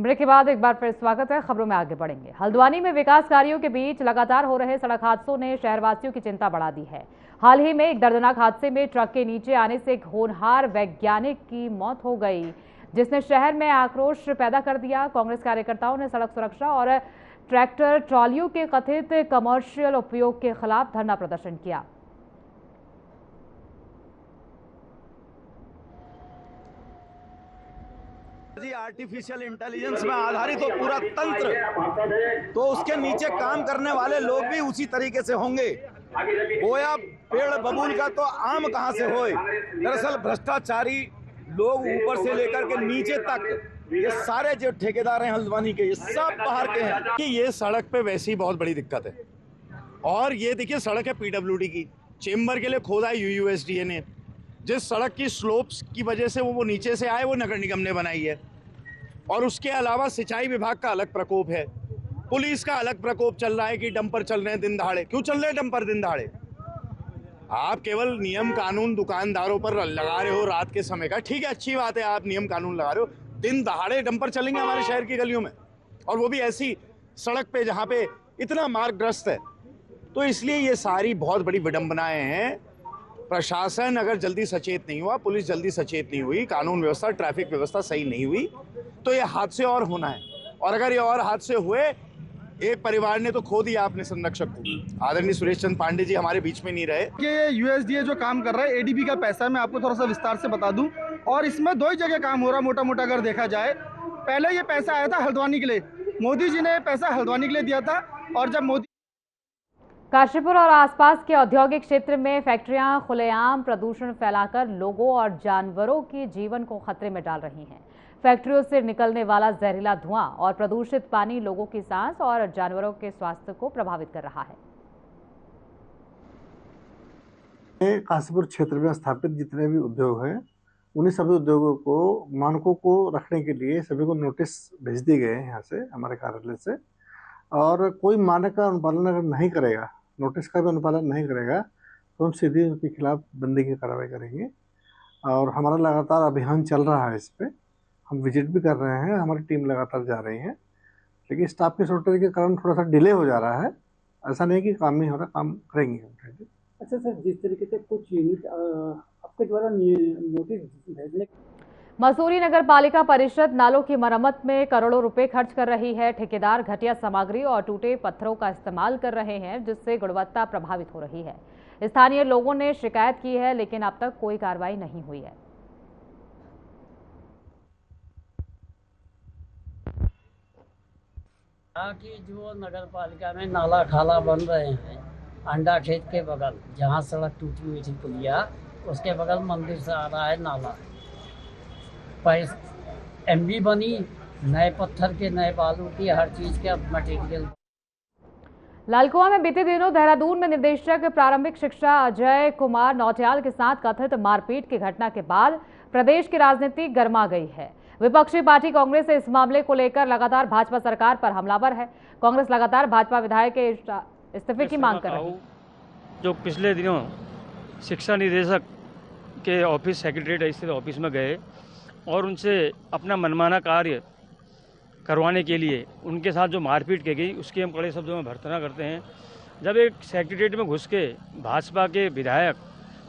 Break के बाद एक बार फिर स्वागत है। खबरों में आगे बढ़ेंगे। हल्द्वानी में विकास कार्यों के बीच लगातार हो रहे सड़क हादसों ने शहरवासियों की चिंता बढ़ा दी है। हाल ही में एक दर्दनाक हादसे में ट्रक के नीचे आने से एक होनहार वैज्ञानिक की मौत हो गई, जिसने शहर में आक्रोश पैदा कर दिया। कांग्रेस कार्यकर्ताओं ने सड़क सुरक्षा और ट्रैक्टर ट्रॉलियों के कथित कमर्शियल उपयोग के खिलाफ धरना प्रदर्शन किया। आर्टिफिशियल इंटेलिजेंस में आधारित हो पूरा तंत्र, तो उसके नीचे काम करने वाले लोग भी उसी तरीके से होंगे। बोया पेड़ बबूल का तो आम कहां से होए। दरअसल भ्रष्टाचारी लोग ऊपर से लेकर के नीचे तक, ये सारे जो ठेकेदार हैं हल्द्वानी के, ये सब बाहर के हैं। कि ये सड़क पे वैसे ही बहुत बड़ी दिक्कत है। और ये देखिए सड़क है पीडब्ल्यूडी की, चेंबर के लिए खोदा है यूयूएसडीए ने। जिस सड़क की स्लोप्स की वजह से वो नीचे से आए, वो नगर निगम ने बनाई है। और उसके अलावा सिंचाई विभाग का अलग प्रकोप है, पुलिस का अलग प्रकोप चल रहा है कि डंपर चल रहे हैं दिन दहाड़े। क्यों चल रहे हैं डंपर दिन दहाड़े? आप केवल नियम कानून दुकानदारों पर लगा रहे हो रात के समय का, ठीक है, अच्छी बात है, आप नियम कानून लगा रहे हो। दिन दहाड़े डंपर चलेंगे हमारे शहर की गलियों में, और वो भी ऐसी सड़क पे जहाँ पे इतना मार्गग्रस्त है। तो इसलिए ये सारी बहुत बड़ी विडंबनाएं हैं। प्रशासन अगर जल्दी सचेत नहीं हुआ, पुलिस जल्दी सचेत नहीं हुई, कानून व्यवस्था ट्रैफिक व्यवस्था सही नहीं हुई, तो ये हादसे और होना है। और अगर ये और हादसे हुए, एक परिवार ने तो खो दिया अपने संरक्षक को। आदरणीय सुरेश चंद्र पांडे जी हमारे बीच में नहीं रहे। ये यूएसडीए जो काम कर रहा है, एडीबी का पैसा है, मैं आपको थोड़ा सा विस्तार से बता दूं। और इसमें दो ही जगह काम हो रहा है, मोटा मोटा अगर देखा जाए। पहले ये पैसा आया था हल्द्वानी के लिए, मोदी जी ने पैसा हल्द्वानी के लिए दिया था। और जब मोदी काशीपुर और आसपास के औद्योगिक क्षेत्र में फैक्ट्रियां खुलेआम प्रदूषण फैलाकर लोगों और जानवरों के जीवन को खतरे में डाल रही हैं। फैक्ट्रियों से निकलने वाला जहरीला धुआं और प्रदूषित पानी लोगों की सांस और जानवरों के स्वास्थ्य को प्रभावित कर रहा है। काशीपुर क्षेत्र में स्थापित जितने भी उद्योग हैं, उन्हीं सभी उद्योगों को मानकों को रखने के लिए सभी को नोटिस भेज दिए गए हैं यहाँ से, हमारे कार्यालय से। और कोई मानक का अनुपालन अगर नहीं करेगा, नोटिस का भी अनुपालन नहीं करेगा, तो हम सीधे उनके खिलाफ बंदी की कार्रवाई करेंगे। और हमारा लगातार अभियान चल रहा है इस पर। हम विजिट भी कर रहे हैं, हमारी टीम लगातार जा रही है, लेकिन स्टाफ की शॉर्टेज के कारण थोड़ा सा डिले हो जा रहा है। ऐसा नहीं कि काम नहीं हो रहा, काम करेंगे हम। अच्छा सर, जिस तरीके से कुछ यूनिट आपके द्वारा नोटिस भेजने, मसूरी नगर पालिका परिषद नालों की मरम्मत में करोड़ों रुपए खर्च कर रही है। ठेकेदार घटिया सामग्री और टूटे पत्थरों का इस्तेमाल कर रहे हैं, जिससे गुणवत्ता प्रभावित हो रही है। स्थानीय लोगों ने शिकायत की है, लेकिन अब तक कोई कार्रवाई नहीं हुई है। कि जो नगर पालिका में नाला खाला बन रहे हैं, अंडा खेत के बगल जहाँ सड़क टूटी हुई थी पुलिया, उसके बगल मंदिर से आ रहा है नाला। एमबी बनी, नए पत्थर के, नए बालू की, हर चीज के मटेरियल। लालकुआं में बीते दिनों देहरादून में निदेशक प्रारंभिक शिक्षा अजय कुमार नौटियाल के साथ कथित मारपीट की घटना के बाद प्रदेश की राजनीति गर्मा गई है। विपक्षी पार्टी कांग्रेस इस मामले को लेकर लगातार भाजपा सरकार पर हमलावर है। कांग्रेस लगातार भाजपा विधायक के इस्तीफे की मांग कर रही है। जो पिछले दिनों शिक्षा निदेशक के ऑफिस, सेक्रेटरीट स्थित ऑफिस में गए और उनसे अपना मनमाना कार्य करवाने के लिए उनके साथ जो मारपीट की गई, उसकी हम कड़े शब्दों में भर्त्सना करते हैं। जब एक सेक्रेटरीट में घुस के भाजपा के विधायक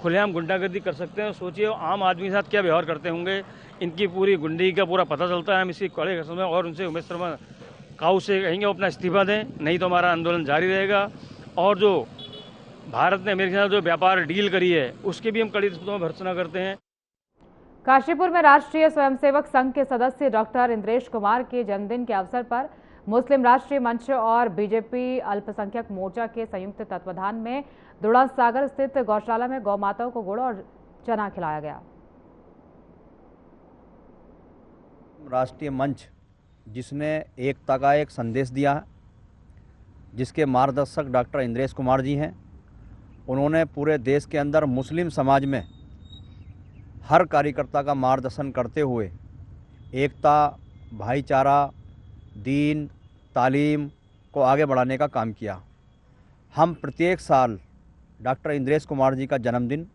खुलेआम गुंडागर्दी कर सकते हैं, सोचिए आम आदमी के साथ क्या व्यवहार करते होंगे। इनकी पूरी गुंडगी का पूरा पता चलता है। हम इसी कड़े शब्दों में और उनसे उमेश शर्मा काऊ से कहेंगे वो अपना इस्तीफा दें, नहीं तो हमारा आंदोलन जारी रहेगा। और जो भारत ने अमेरिका के साथ जो व्यापार डील करी है, उसकी भी हम कड़ी शब्दों में भर्त्सना करते हैं। काशीपुर में राष्ट्रीय स्वयंसेवक संघ के सदस्य डॉक्टर इंद्रेश कुमार के जन्मदिन के अवसर पर मुस्लिम राष्ट्रीय मंच और बीजेपी अल्पसंख्यक मोर्चा के संयुक्त तत्वाधान में दुड़ा सागर स्थित गौशाला में गौ माताओं को गुड़ और चना खिलाया गया। राष्ट्रीय मंच जिसने एकता का एक संदेश दिया है, जिसके मार्गदर्शक डॉक्टर इंद्रेश कुमार जी हैं, उन्होंने पूरे देश के अंदर मुस्लिम समाज में हर कार्यकर्ता का मार्गदर्शन करते हुए एकता, भाईचारा, दीन, तालीम को आगे बढ़ाने का काम किया। हम प्रत्येक साल डॉक्टर इंद्रेश कुमार जी का जन्मदिन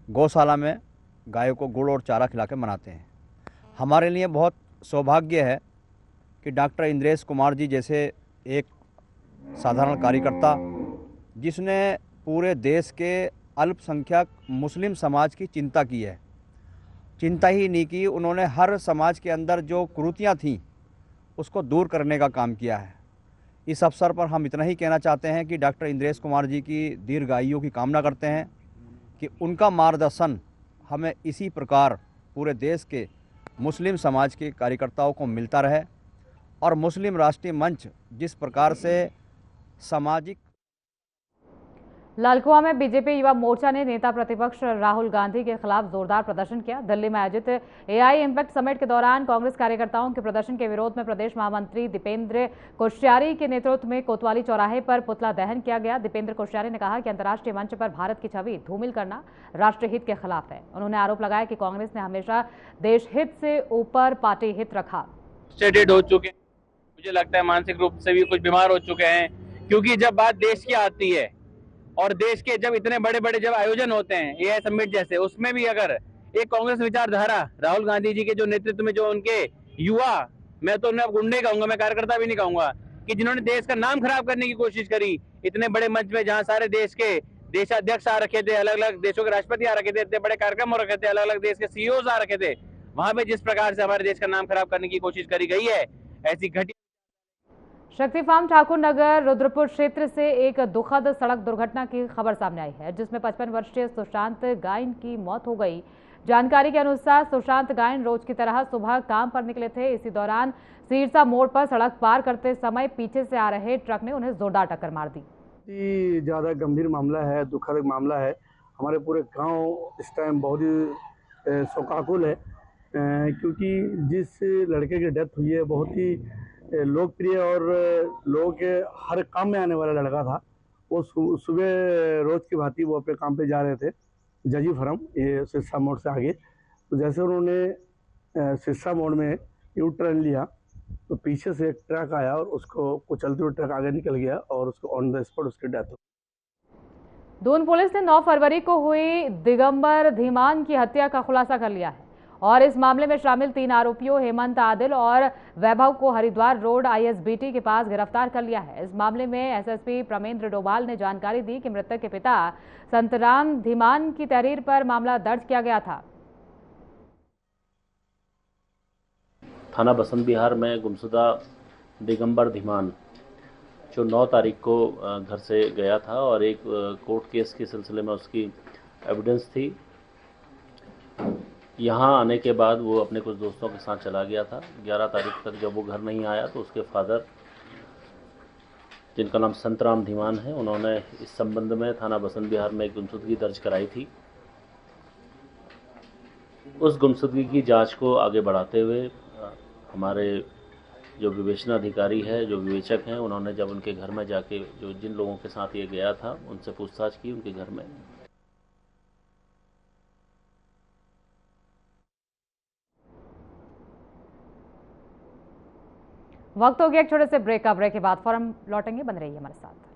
गौशाला में गायों को गुड़ और चारा खिला के मनाते हैं। हमारे लिए बहुत सौभाग्य है कि डॉक्टर इंद्रेश कुमार जी जैसे एक साधारण कार्यकर्ता जिसने पूरे देश के अल्पसंख्यक मुस्लिम समाज की चिंता की है, चिंता ही नहीं की, उन्होंने हर समाज के अंदर जो कुरीतियाँ थीं उसको दूर करने का काम किया है। इस अवसर पर हम इतना ही कहना चाहते हैं कि डॉक्टर इंद्रेश कुमार जी की दीर्घायु की कामना करते हैं कि उनका मार्गदर्शन हमें इसी प्रकार पूरे देश के मुस्लिम समाज के कार्यकर्ताओं को मिलता रहे और मुस्लिम राष्ट्रीय मंच जिस प्रकार से सामाजिक। लालकुआं में बीजेपी युवा मोर्चा ने नेता प्रतिपक्ष राहुल गांधी के खिलाफ जोरदार प्रदर्शन किया। दिल्ली में आयोजित एआई इम्पैक्ट समिट के दौरान कांग्रेस कार्यकर्ताओं के प्रदर्शन के विरोध में प्रदेश महामंत्री दीपेंद्र कोश्यारी के नेतृत्व में कोतवाली चौराहे पर पुतला दहन किया गया। दीपेंद्र कोश्यारी ने कहा कि अंतर्राष्ट्रीय मंच पर भारत की छवि धूमिल करना राष्ट्रीय हित के खिलाफ है। उन्होंने आरोप लगाया कि कांग्रेस ने हमेशा देश हित से ऊपर पार्टी हित रखा। हो चुके, मुझे लगता है मानसिक रूप से भी कुछ बीमार हो चुके हैं, क्योंकि जब बात देश की आती है और देश के जब इतने बड़े बड़े जब आयोजन होते हैं एआई समिट जैसे, उसमें भी अगर एक कांग्रेस विचारधारा राहुल गांधी जी के जो नेतृत्व में जो उनके युवा, मैं तो उन्हें गुंडे कहूंगा, मैं कार्यकर्ता भी नहीं कहूंगा, कि जिन्होंने देश का नाम खराब करने की कोशिश करी इतने बड़े मंच में, जहां सारे देश के देशाध्यक्ष आ रखे थे, अलग अलग देशों के राष्ट्रपति आ रखे थे, इतने बड़े कार्यक्रम हो रखे थे, अलग अलग देश के सीईओ आ रखे थे, वहां पे जिस प्रकार से हमारे देश का नाम खराब करने की कोशिश करी गई है, ऐसी घटना। शक्ति फार्म ठाकुर नगर रुद्रपुर क्षेत्र से एक दुखद सड़क दुर्घटना की खबर सामने आई है, जिसमें 55 वर्षीय सुशांत गायन की मौत हो गई। जानकारी के अनुसार सुशांत गायन रोज की तरह सुबह काम पर निकले थे। इसी दौरान सिरसा मोड़ पर सड़क पार करते समय पीछे से आ रहे ट्रक ने उन्हें जोरदार टक्कर मार दी। ज़्यादा गंभीर मामला है, दुखद मामला है। हमारे पूरे गाँव इस टाइम बहुत ही शोकाकुल है, क्योंकि जिस लड़के की डेथ हुई है बहुत ही लोकप्रिय और लोगों के हर काम में आने वाला लड़का था। वो सुबह रोज की भांति वो अपने काम पे जा रहे थे जजी फरम, ये सिरसा मोड़ से आगे। तो जैसे उन्होंने सिरसा मोड़ में यू टर्न लिया तो पीछे से एक ट्रक आया और उसको कुचलते हुए ट्रक आगे निकल गया और उसको ऑन द स्पॉट उसकी डेथ हो गई। दून पुलिस ने 9 फरवरी को हुई दिगंबर धीमान की हत्या का खुलासा कर लिया है और इस मामले में शामिल 3 आरोपियों हेमंत, आदिल और वैभव को हरिद्वार रोड आईएसबीटी के पास गिरफ्तार कर लिया है। इस मामले में एसएसपी प्रमेंद्र डोभाल ने जानकारी दी कि मृतक के पिता संतराम धीमान की तहरीर पर मामला दर्ज किया गया था। थाना बसंत विहार में गुमशुदा दिगंबर धीमान जो 9 तारीख को घर से गया था और एक कोर्ट केस के सिलसिले में उसकी एविडेंस थी। यहाँ आने के बाद वो अपने कुछ दोस्तों के साथ चला गया था। 11 तारीख तक जब वो घर नहीं आया तो उसके फादर, जिनका नाम संतराम धीमान है, उन्होंने इस संबंध में थाना बसंत विहार में एक गुमशुदगी दर्ज कराई थी। उस गुमशुदगी की जांच को आगे बढ़ाते हुए हमारे जो विवेचना अधिकारी है, जो विवेचक हैं, उन्होंने जब उनके घर में जाके जो जिन लोगों के साथ ये गया था उनसे पूछताछ की उनके घर में। वक्त हो गया एक छोटे से ब्रेक का। ब्रेक के बाद फौरन लौटेंगे, बन रहिए हमारे साथ।